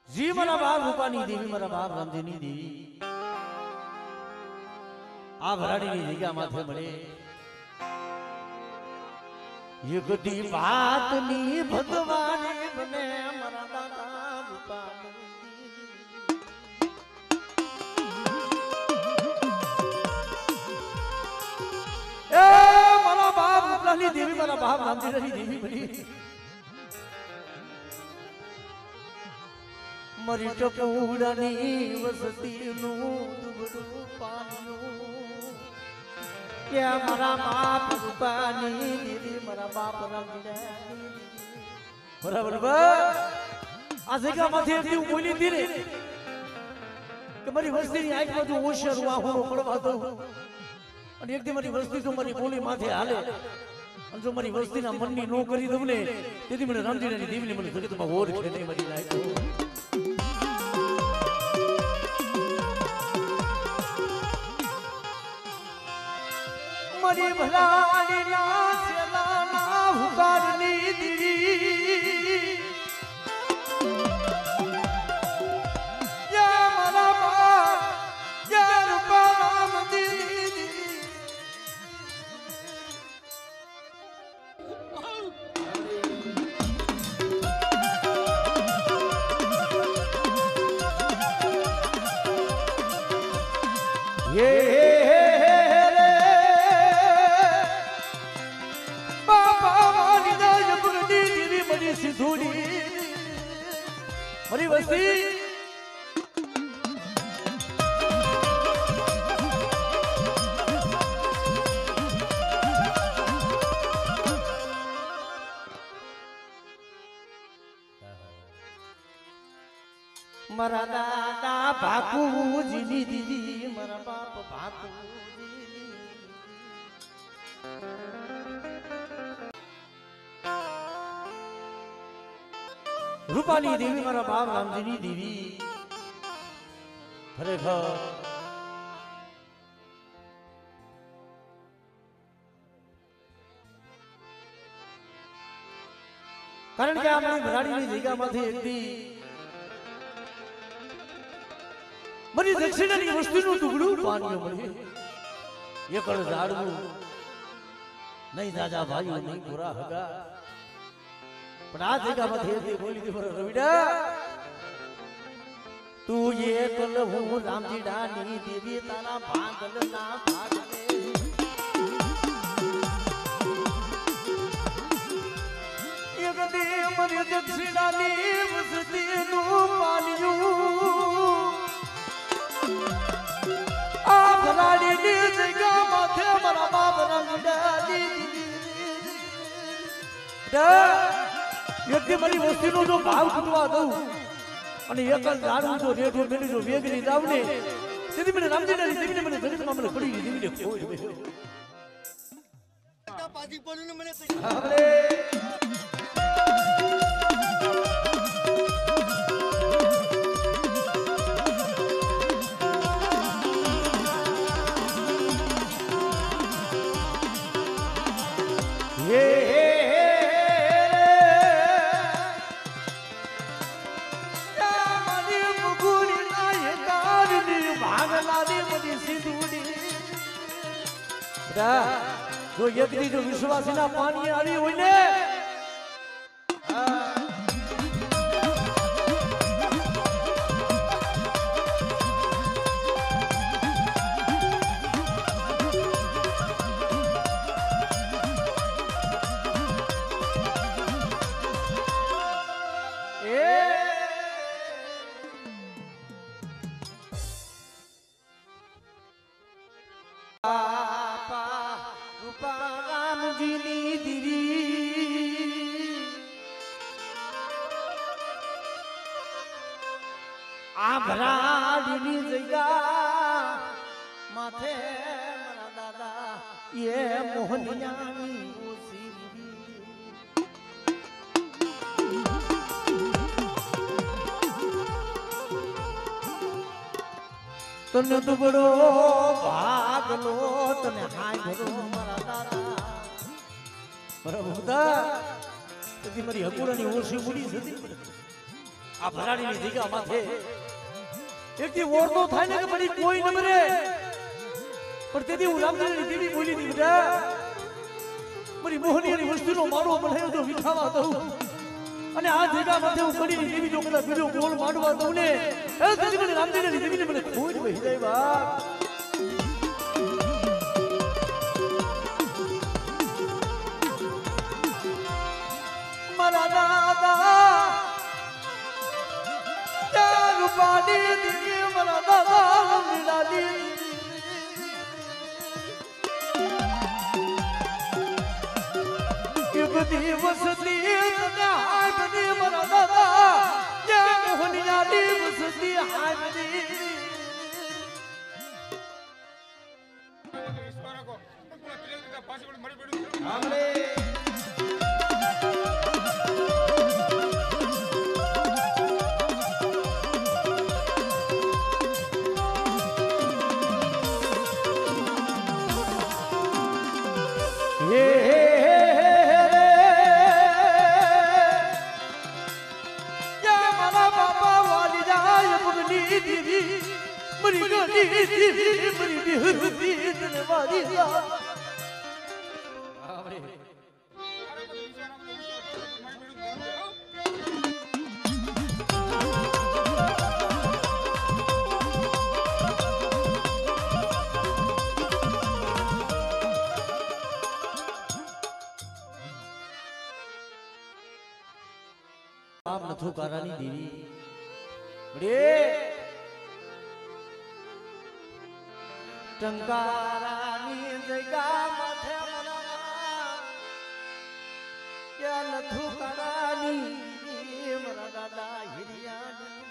जी मारा बाप रूपानी देवी मारा बाप रामजीनी देवी आ भराड़ी की जगह माथे मळे ये गडी बात नी भगवाने बने मारा दादा रूपानी ए मारा बाप रूपानी देवी मारा बाप रामजीनी देवी बनी मरी टपूड़नी वसती नु दुबड़ू पानियो क्या मारा बाप रूपानी दीदी मारा बाप रामजीनी बराबर बा आज का माथे थी बोली थी रे कि मारी वस्ती ની આંખ બાજુ ઓશર વાહુનો પડવા દઉં અને એક દી મારી વસ્તી તો મારી બોલી માથે હાલે અને જો મારી વસ્તીના મનની નો કરી દઉં ને તેથી મને રામજીની દેવીને મને જગતમાં ઓર ખેને મારી નાખ્યો मरी भलानी ना सेलाना हुकारनी दी या मरा बाप या रूपा राम दीदी ये सिद्धूड़ी मरी वस्ती मरा दादा बापू जीनी दीदी मरा बाप बापू रूपाली देवी मारा बाप रामजीनी देवी खरेखर कारण के हमारी भराड़ी की जगह माथे एक दी मरी दक्षिणानी वस्तुનું ટુકડું પાણીઓ મળે એ કળ ઝાડવું નહીં દાદા ભાઈઓ નહીં પૂરા હગા પણ આ જગા માંથી બોલી દી બરો રવિડા તું ये कल હું રામજીડાની દેવી તારા ભાગલના ભાગલે એક દે મરી દક્ષિણાની વસતીનું પાલિયું આ ભરાડીની જગા માથે મારા બાપ રામજીડાની વ્યક્તિ મારી વસ્તીનો જો ભાવ તૂટવા દઉં અને એકલ ઝાડું જો રેઠો મેલી જો વેગની દાવને તેથી મને રામજીની દેવીને મને જગતમાં મને પડી દેવીને ખોઈ બેઠો પાછી પડું ને મને આપણે जो यज्ञ जो विश्वासीना पानी आवी होय ने भराड़ीनी जगह माथे मरा दादा ये मोहनियानी तने दुबड़ो भाग लो तने हाय भरो मरा दादा बराबर होता तो मरी हकुरानी ओसी बुड़ी जती આ ભરાડીની જગ્યા માથે એકથી ઓરતો થાય ને કે બડી કોઈ ન મરે પણ તેથી હું રામદેવની દેવી બોલી દી બેટા મારી મોહનીની વસ્તુનો મારો બનાવ્યો તો વિખાવા દઉં અને આ જગ્યા માથે હું કડીની દેવી જો કદાચ બીજો ગોળ માંડવા દઉં ને એ તેથી મને રામદેવની દેવીને મને ખોજ વહી જાય બા મારા દાદા રૂપાલી દીદી મારા દાદા લીલાલી કે બધી વસતી હાય બધી મારા દાદા જ્યાં મોહનિયાલી વસતી હાય બધી આપણે આમ નથુ કારાની દેવી બડે ટંકારાની જગ્યા માથે મરા ક્યાં નથુ કારાની મરા દાદા હિરિયાની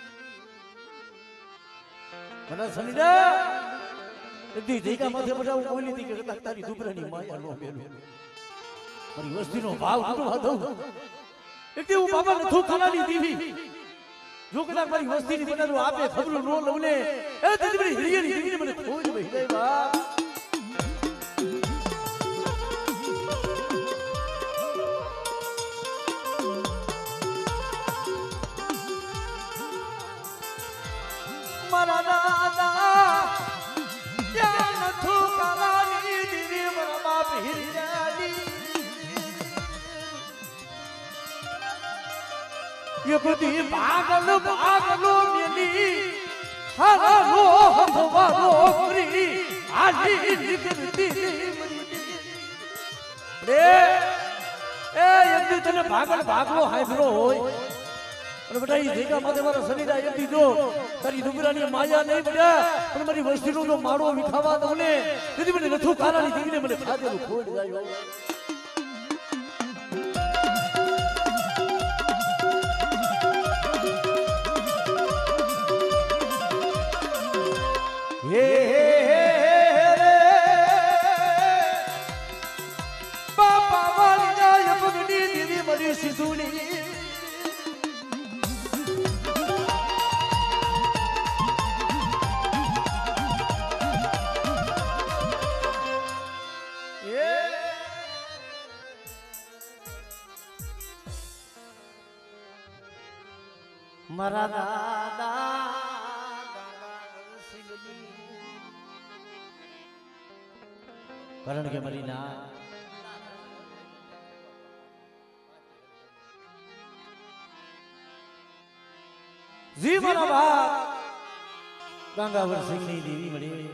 મને સમજા દી જગ્યા માથે બધા બોલી હતી કે તારી દુબરાની માયા નો બેલો મારી વસ્તીનો ભાવ ઉઠવા દઉં એટલે હું બાબા નથુ ખાનાની દેવી જો કદાચ મારી વસ્તીની બનારું આપે ખબરું નો લઉં ને એ તેથી મારી હિરિયાની દેવીને મને ખોજ વહી જાય બા મારા દાદા ક્યાં નથુ ખાનાની દેવી મારા બાપ હિરિયાની ये बदी भागलो मेली हरो हथवारो प्री आली निकलती रे ए यदि तने भागलो हायफरो होय અને બેટા ઈ જગ્યા માથે મારા શરીર આ એથી જો તારી દુબરાની માયા નહીં બેટા પણ મારી વસ્તીનો જો મારો વિખાવા દઉં ને તેથી મને નથુ કારાની દેવીને મને ખાધેલું ખોડ જાય હે બાપા વાળી જાય પગડી દેવી મારી સિધુડી મારા દાદા કારણ કે મારી ના જી મારા બાપ ગંગાવર સિંહની દેવી મળી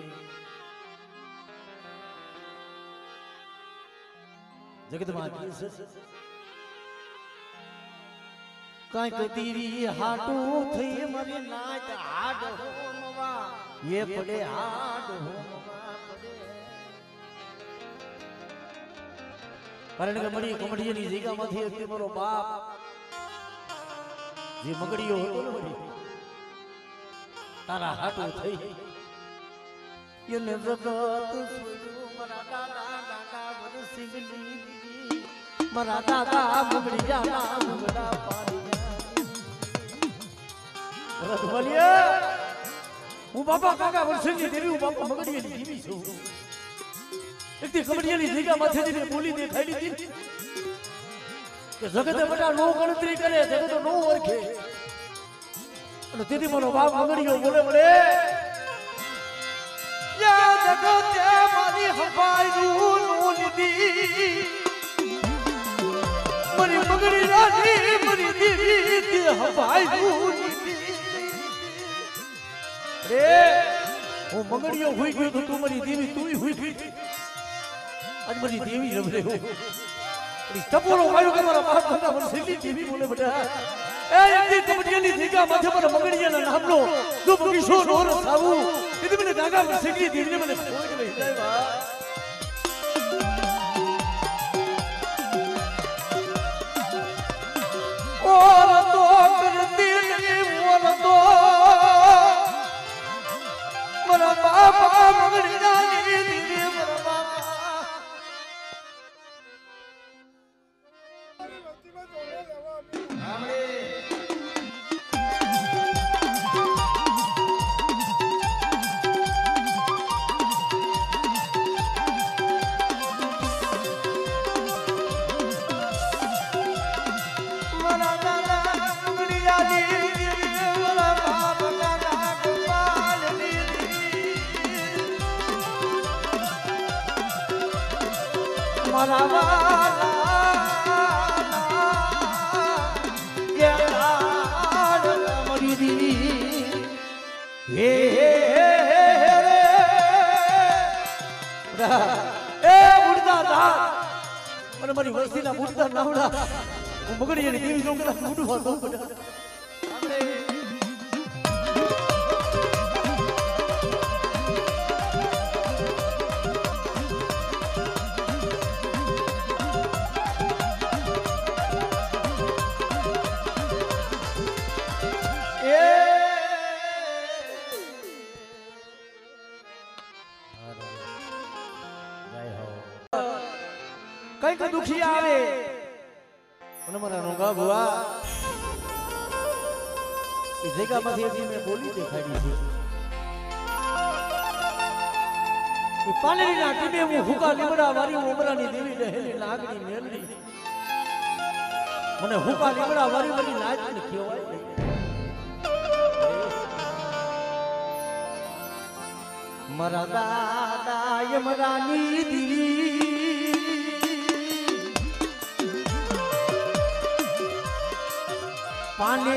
જગતમાં કઈ કતીરી હાટું થઈ મારી નાચ હાડ હોમવા એ પડે હાડ હોમવા પડે કારણ કે મળી કમડીની જગ્યામાંથી એક મારો બાપ જે મગડીયો હતો ને મળી તારા હાટું થઈ એને જગત સોયું મારા દાદા ગંગાવર સિંહની મારા દાદા મગડી જાના મગડા પાડી હું બાપા કાકા વર્ષની દેવી હું બાપા મગડીયાની દેવી છું એકથી કમડિયાની જગ્યા માથેથી બોલી દેખાડી હતી કે જગતે બધા નો ગણતરી કરે જગતો નો ઓળખે અને તેથી મારો બાપ મંગળીઓ બોલે બોલે યાદ ગોતે મારી હવાયું નો લીધી મારી મંગળી રાની મારી દેવી તે હવાયું રે હું મંગળીઓ હોઈ ગયો તો તું મારી દેવી તુંય હોઈ ગઈ આજ મારી દેવી રમરે હો ટપોરો માર્યો કે મારા બાપ દાદા મને સેલી દેવી બોલે બેટા એ એની કબડિયાની ધીકા માથે પર મંગળીયાના નામનો જો બગીશો નોર સાવુ એટલે મને દાગા પર સેલી દેવીને મને ફોન કે હિદાય બા ઓર તો કરતી ને ઓર તો મારા બાપા મંગળીયાની દેવી મારા બાપા મારા વાલા મરી દી હે એ મુર્દા દાર અને મારી વસ્તીના મુર્દા નાવડા હું મગડીની દેવી નો કલા મુડું હતો કઈક દુખી આવે અને મારા રોગા ભુવા એ જગ્યામાંથી હજી મેં બોલી દેખાડી છે એ પાલેરીના ટીમે હું હુકા લીમડા વારી ઉમરાની દેવી રહેલી નાગની મેલડી મને હુકા લીમડા વારી વારી નાચને કહેવાય મારા દાદા યમરાની દેવી પાને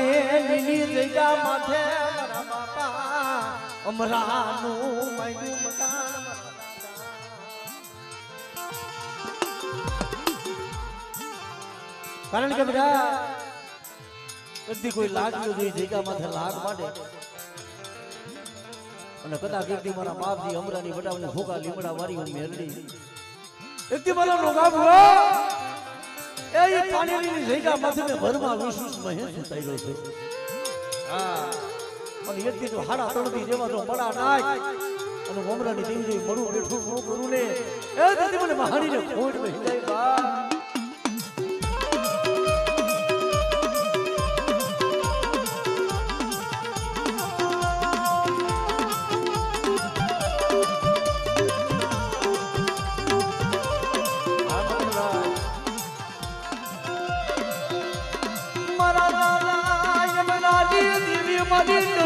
લીલી જગ્યા માથે મારા બાપા અમરાનું માયનું મકાન કારણ કે બધા કદી કોઈ લાગ્યું જોઈ જગ્યા માથે લાગ માટે અને કદાચ એકદી મારા બાપજી અમરાની વડાવને ભૂકા લીમડા વારી હું મેલડી એકદી મારા રોગા ભુવા એ પાણીની જગ્યા માથે મેં ભરમાં વિશુષ મહેશ ઉતાર્યો છે હા અને એકદી તો હાડા તળતી જેવા તો બડા નાય અને ઓમરાની દેવી જેવી મળું બેઠું ન કરું ને એ તેથી મને મહાણીને ખોટ બેહી જાય બા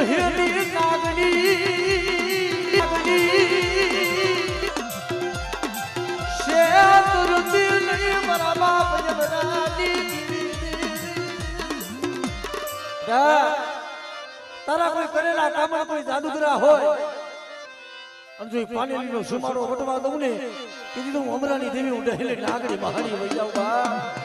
હેલી નાગની શેતુરતી નહીં મારા બાપ જમરાની તારા કોઈ કરેલા કામમાં કોઈ જાદુગરા હોય અને જો પાણીનો સુમારો વટવા દઉં ને કીધું હું અમરાની દેવી હું હેલી નાગની મહાની વઈ જાઉં બા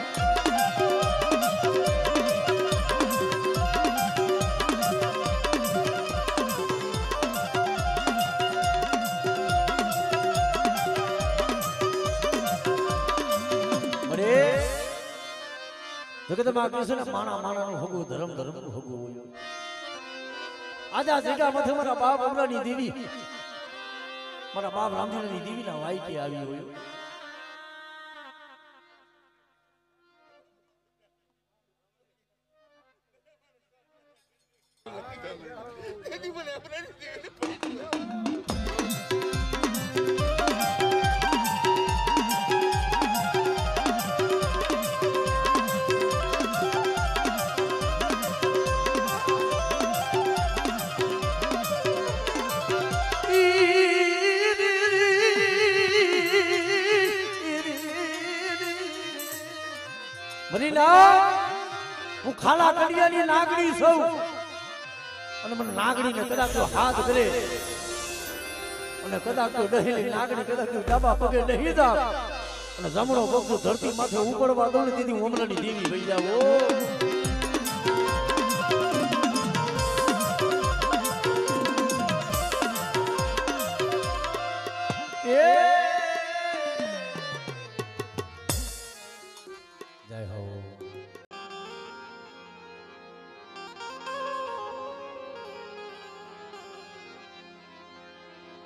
જગતમાં કૃષ્ણ માણા માણાનું હગું ધર્મ ધર્મનું હગું હોય આજે આ જગ્યા માથે મારા બાપ અમરાની દેવી મારા બાપ રામજીની દેવીના વાયકે આવી હોય ખાલા કડિયાની નાગણી સૌ અને મને નાગણીને કદાચ હાથ કરે અને કદાચ ડહેલી નાગણી કદાચ ડાબા પગે નહીં જાવ અને જમણો પગ ધરતી માથે ઉપડવા દો ને તેથી ઓમરાની દેવી વહી જાવ જય હો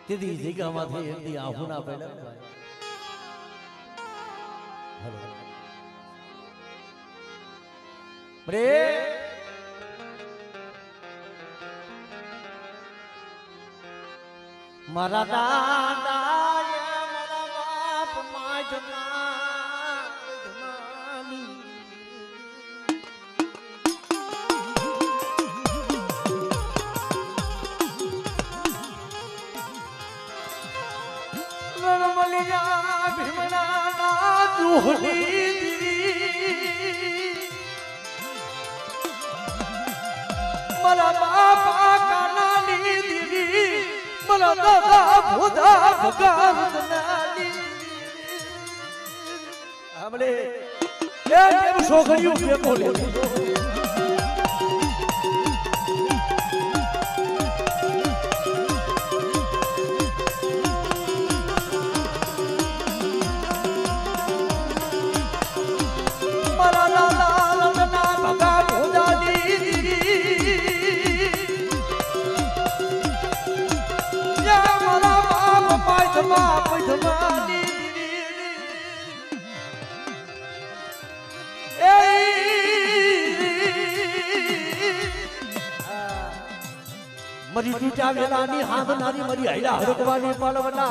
તેથી જગ્યામાંથી એકદી આહુ ના પડ્યા રે મારા દાદા મારા બાપ માજમાની રણમલિયા ભીમના દુહની મારા બાપા કાનાની દીદી મારા દાદા ભોદા ભગાવતનાની આપણે એમ છોકરીઓ કે બોલે મારા દાદા લમના ભગા ભોદાની મરી તૂટા વેલાની હાંધનારી મરી હૈલા હડકવાની પાલવના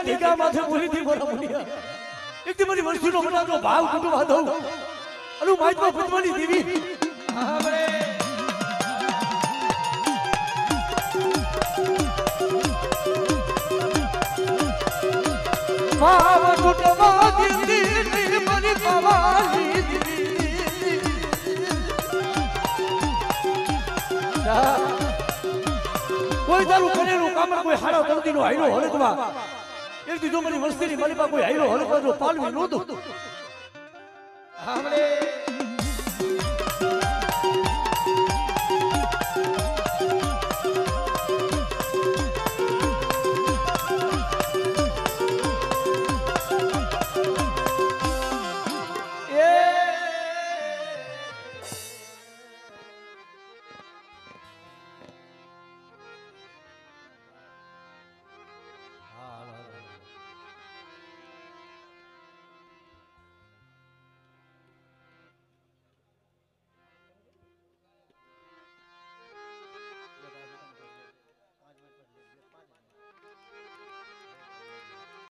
દીકા માથે બોલી થી બોલા બોલિયા એકદી મારી વસ્તીનો બનાવનો ભાવ કુટુંબા દઉં અનુ માઈતમાં ભૂતવાની દેવી આપણે ભાવ કુટુંબા દેવી મારી ભવાની દેવી કોઈ તારું કરેલું કામ કોઈ હાડો તરતીનો હાઈલો હળકવા એક દીધો મારી વસ્તીની મારી પાસે કોઈ હાઈલો હળકવા પાલવી નહોતું આપણે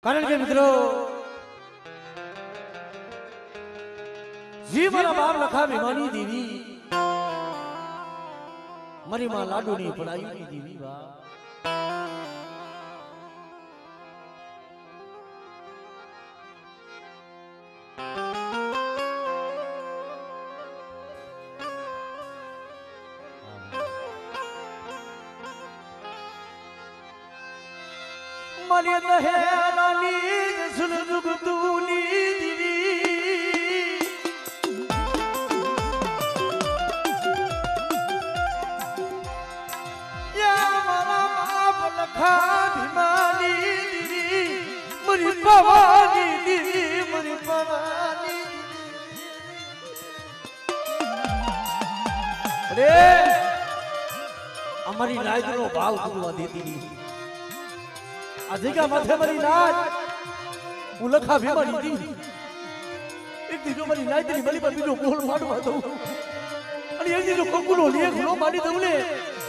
કારણ કે મિત્રો જી મારા બાપ લખા ભીમાની દેવી મારી માં લાડુની પડાયુની દેવી બા મારી દહેરાની સુલઝુગ તુની દીવી યા મારા બાપ લખા ભીમાની દીવી મારી ભવાની દીવી મારી ભવાની અરે અમારી લાજનો ભાવ પૂરવા દેતી નહીં આજેકા માથે મારી નાચ હું લખા ભીમાની દી એક દીજો મારી નાચની બલી પર બીજો બોલ મારવા દઉં અને એ જો કંકુનો લેખ નો માની દઉં ને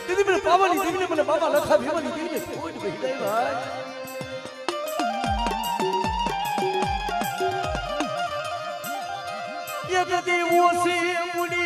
તેથી મને પાવાની દીવીને મને બાબા લખા ભીવાની દીવીને કોઈ જ ભાઈ ભાઈ એક દેવો છે મુડી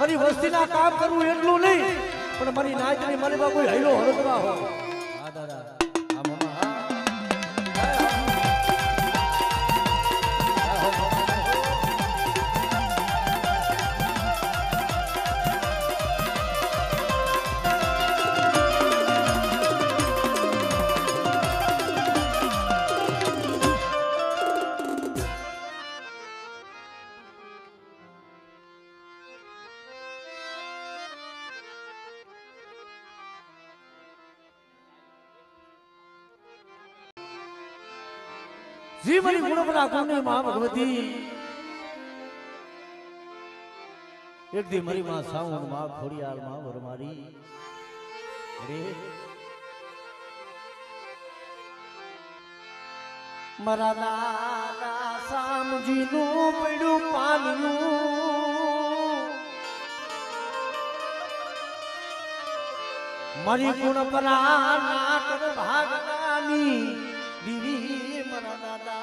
મારી વસ્તીના કામ કરવું એટલું નહીં પણ મારી નાચની મારી બા કોઈ હૈલો હળગવા હો હા દાદા હા મામા હા जी मरी गुणवरा गुणे मां भगवती एक दी मरी मां साउन मां खोड़ियाल मां वरमारी अरे मरा दादा सामजी नु पड्यु पाननु मरी गुणवरा नाकर भागनानी दीवी मरा दादा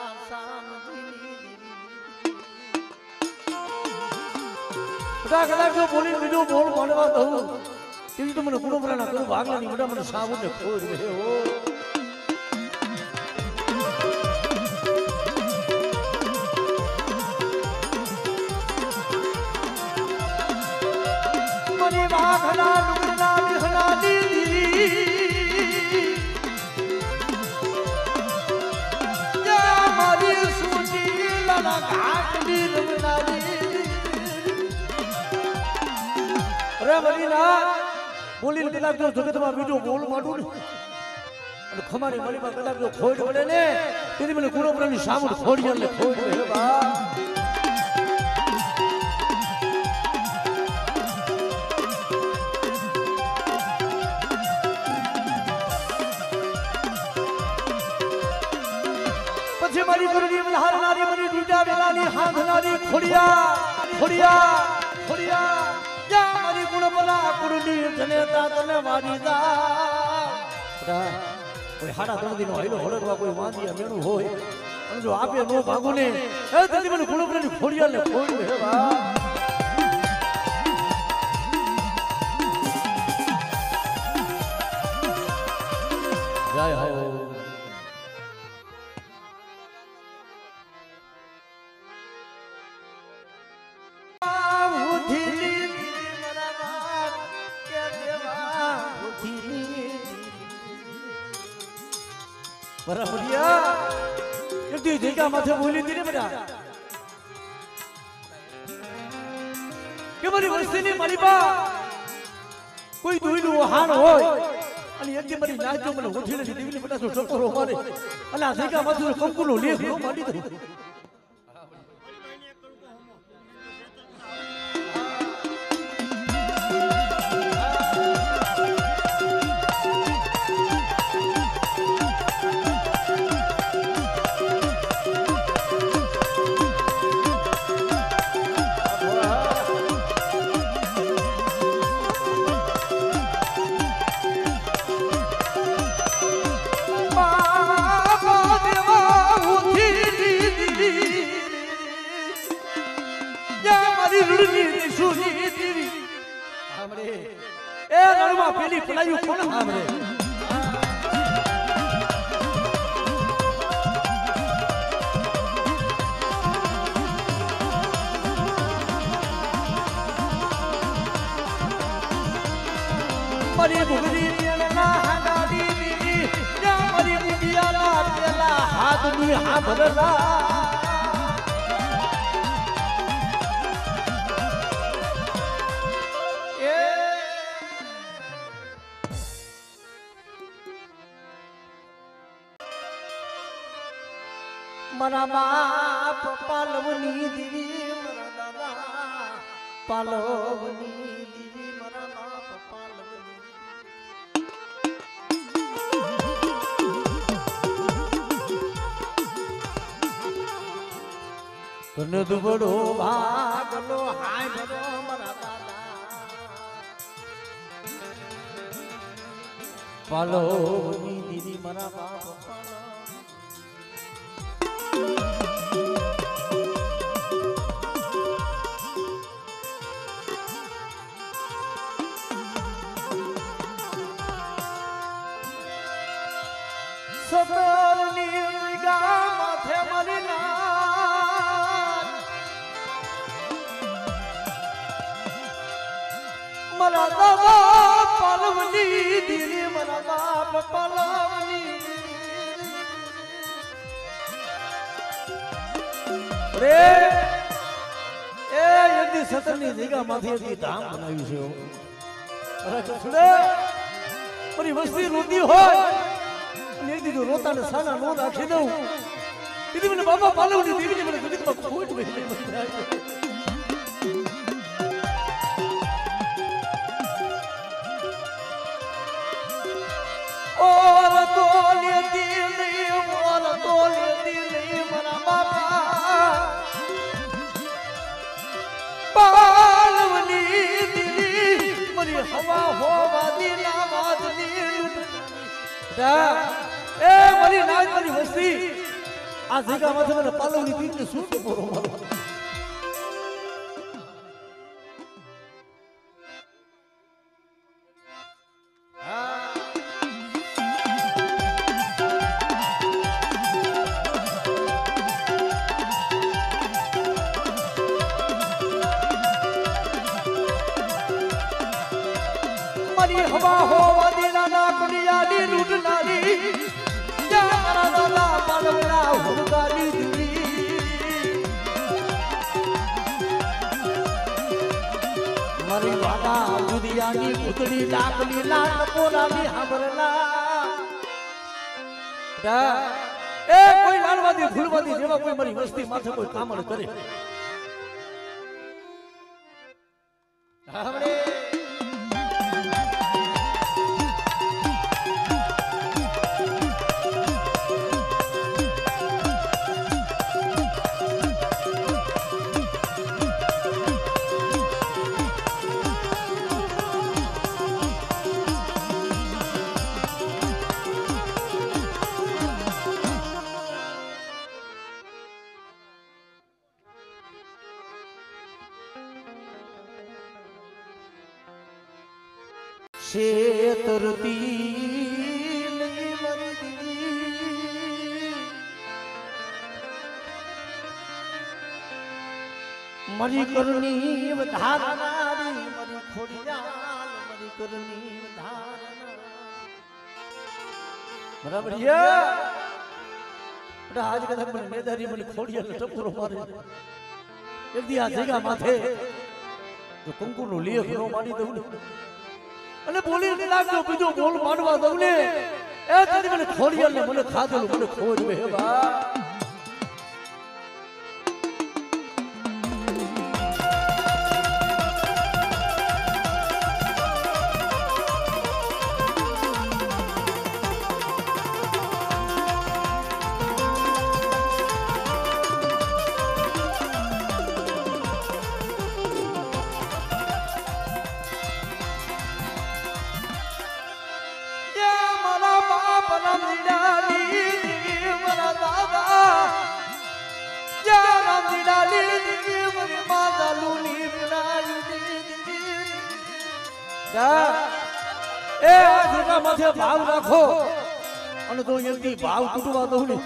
कदा जो बोली बीजो बोल मानवा दऊ केवी तो मने गुणो बना करू भागला नहीं बड़ा मने साबुन ने खोज रहे हो मने भागला लुगला बिहला दी या मारी सूची लला घाट दी लुगलारी अरे मरीना बोली कदाच जो जगत में बीजो बोल माडू ने અને ખમારી મળી માં કદાચ જો ખોડ પડે ને તેથી મને ગુણોપરાની સામું ખોડી એટલે ખોડ હે બા પછી મારી ગુરુની મલ્હારનારી મરી દૂજા વેલાની હાંધનારી ખોડિયા યા મારી ગુણપરા ગુરુની જનેતા તને મારી દા કોઈ હાડા દર્દીનો હૈલો હળગવા કોઈ વાંદિયા મેણું હોય અને જો આપે નો ભાગો ને એ તેથી મને ગુણપરાની ખોડિયાને ખોડ્યું હે બા જય હો बराबरिया एक दी जगह माथे बोली थी ने बेटा के मारी वस्तीनी मारी बा कोई दुईનું વહાણ હોય અને એક દી મારી નાચ જો મને ઉઠીને દીવીને બેટા તો ટકોરો મારે અને આ જગહ માથે કંકુનો લેખ નો માંડી દઉં પેલી પલાયું કોણ સાંભળે મારી ભૂગરી આદમી હા ભરલા મારા બાપ પાલવની દીવી મારા દાદા પાલવની દીવી મારા બાપ પાલવની તને દુબડો ભાગલો હાય ભરો મારા દાદા પાલવની દીવી મારા બાપ પાલવ સતરની ગામથે મરીના મારા દાદા પાલવની દીદી મારા બાપ પાલવની રે એ યદી સતરની જગ્યામાંથી એક ધામ બનાવ્યું છે અરે છોડે મારી વસ્તી રોતી હોય દીધું રોતા ને સાના નો રાખી દઉં દીદી મને બાબા પાલવની દીદી મને દુનિયામાં ખોટ બેઠી ઓર તો લેતી નહીં મારા બાપા પાલવની દીદી મારી હવા હોવા દીના વાદની એ મારી નાજ મારી વસ્તી આ જગ્યામાંથી મને પાલવની દીકરી શું બોલો મારો મારી હવા હોવા દીના ના કુડિયાની લૂંટનારી મારા દાદા પાલવના હુરગાની દીવી મારી વાડા દુધિયાની પૂતળી લાકલી લાક પોરાની હાંભરલા એ કોઈ લાલવાદી ફૂલવાદી જેવા કોઈ મારી વસ્તી માથે કોઈ કામણ કરે હાવડે શેતરતી નહીં મારી દીદી મારી કરુણી વધારનારી મારી ખોડિયાલ મારી કરુણી વધારનારી બરાબર છે આજ કદાચ મને મેદારી મને ખોડિયાલ ટપુરો મારે એક દી આ જગ્યા માથે જો કંકુનો લેખ નો મારી દઉં અને બોલી લાગજો બીજો બોલ માંડવા દઉં ને એ તારી મને ખોડિયાલ ને મને ખાધેલું મને ખોજ બે બા ભાવ રાખો અને તો એમથી ભાવ તૂટવા દઉં ને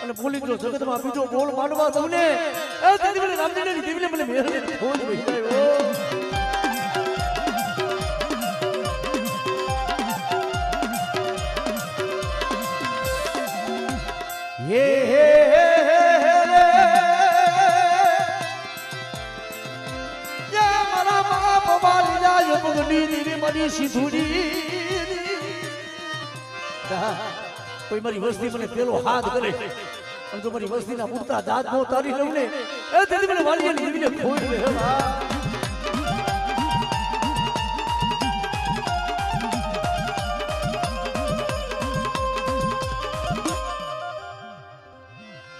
અને બોલી જો જગતમાં બીજો બોલ માંડવા દઉં ને એ તેથી મને રામજીની દેવીને મને મેર ખોજ વહી જાય હે હે મારા બાપ વાલી જાય મગની દીરી મની સીધુડી કોઈ મારી વસ્તી મને પેલો હાથ કરે અને જો મારી વસ્તીના પૂરતા દાંત નો તારી લઉં ને એ તેથી મને વાલીએ દીવીને ખોઈ લે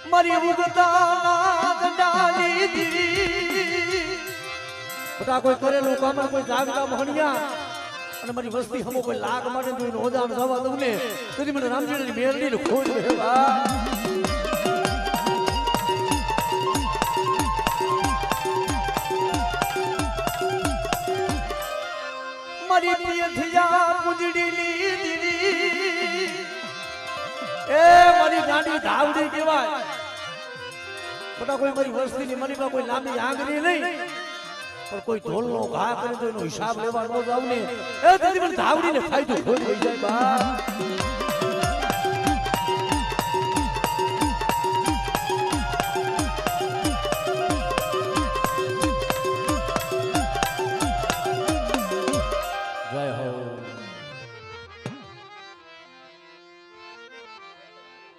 મારી ઉગતા નાદ ડાલી દીવી બધા કોઈ કરેલું કામ કોઈ જાગતા મહણિયા અને મારી વસ્તી હમો કોઈ લાગ માટે જોઈને હોદામ જવા દઉં ને તેથી મને રામજીની મેરડીને ખોઈ લે મારી પિયથિયા પૂજડી લીધી એ મારી ગાડી ધાવડી કહેવાય બધા કોઈ મારી વસ્તીની મનીમાં કોઈ લાંબી આંગળી નહીં પણ કોઈ ઢોલનો ઘા કરે તો એનો હિસાબ લેવા ન જાવ ને એ તેથી મને ધાવડીને ફાયદો ખોઈ જાય બા